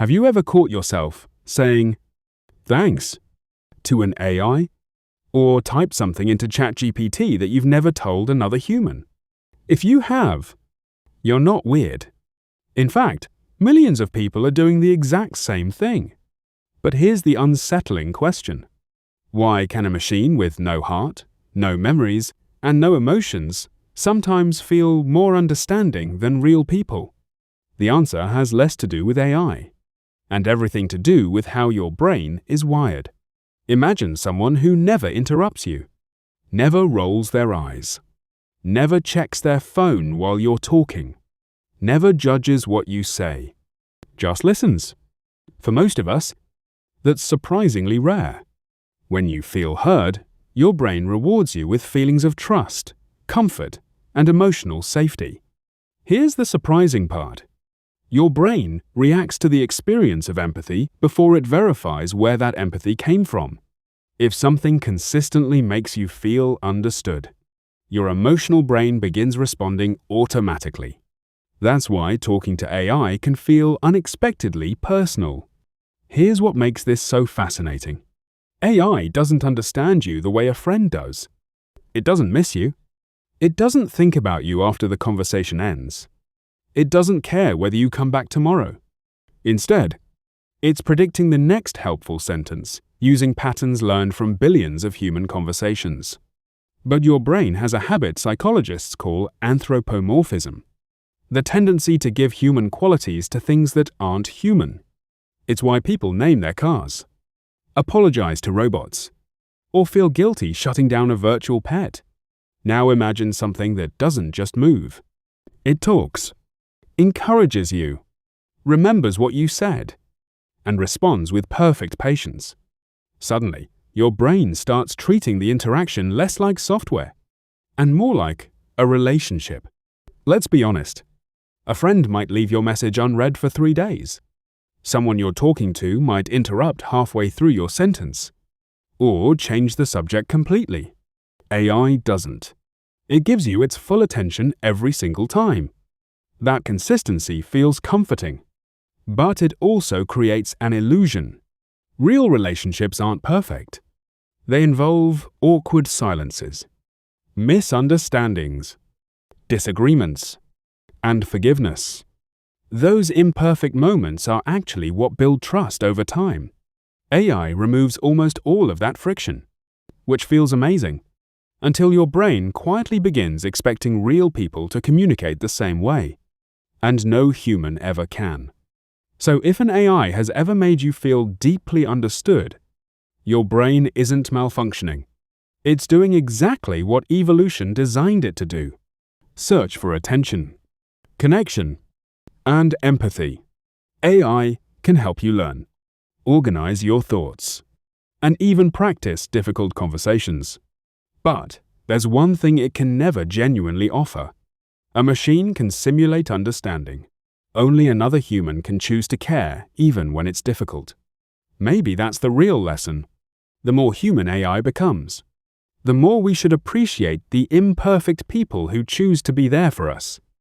Have you ever caught yourself saying, "Thanks," to an AI? Or typed something into ChatGPT that you've never told another human? If you have, you're not weird. In fact, millions of people are doing the exact same thing. But here's the unsettling question. Why can a machine with no heart, no memories, and no emotions sometimes feel more understanding than real people? The answer has less to do with AI, and everything to do with how your brain is wired. Imagine someone who never interrupts you, never rolls their eyes, never checks their phone while you're talking, never judges what you say, just listens. For most of us, that's surprisingly rare. When you feel heard, your brain rewards you with feelings of trust, comfort, and emotional safety. Here's the surprising part. Your brain reacts to the experience of empathy before it verifies where that empathy came from. If something consistently makes you feel understood, your emotional brain begins responding automatically. That's why talking to AI can feel unexpectedly personal. Here's what makes this so fascinating. AI doesn't understand you the way a friend does. It doesn't miss you. It doesn't think about you after the conversation ends. It doesn't care whether you come back tomorrow. Instead, it's predicting the next helpful sentence using patterns learned from billions of human conversations. But your brain has a habit psychologists call anthropomorphism, the tendency to give human qualities to things that aren't human. It's why people name their cars, apologize to robots, or feel guilty shutting down a virtual pet. Now imagine something that doesn't just move. It talks, encourages you, remembers what you said, and responds with perfect patience. Suddenly, your brain starts treating the interaction less like software and more like a relationship. Let's be honest. A friend might leave your message unread for 3 days. Someone you're talking to might interrupt halfway through your sentence, or change the subject completely. AI doesn't. It gives you its full attention every single time. That consistency feels comforting, but it also creates an illusion. Real relationships aren't perfect. They involve awkward silences, misunderstandings, disagreements, and forgiveness. Those imperfect moments are actually what build trust over time. AI removes almost all of that friction, which feels amazing, until your brain quietly begins expecting real people to communicate the same way. And no human ever can. So if an AI has ever made you feel deeply understood, your brain isn't malfunctioning. It's doing exactly what evolution designed it to do. Search for attention, connection, and empathy. AI can help you learn, organize your thoughts, and even practice difficult conversations. But there's one thing it can never genuinely offer. A machine can simulate understanding. Only another human can choose to care even when it's difficult. Maybe that's the real lesson. The more human AI becomes, the more we should appreciate the imperfect people who choose to be there for us.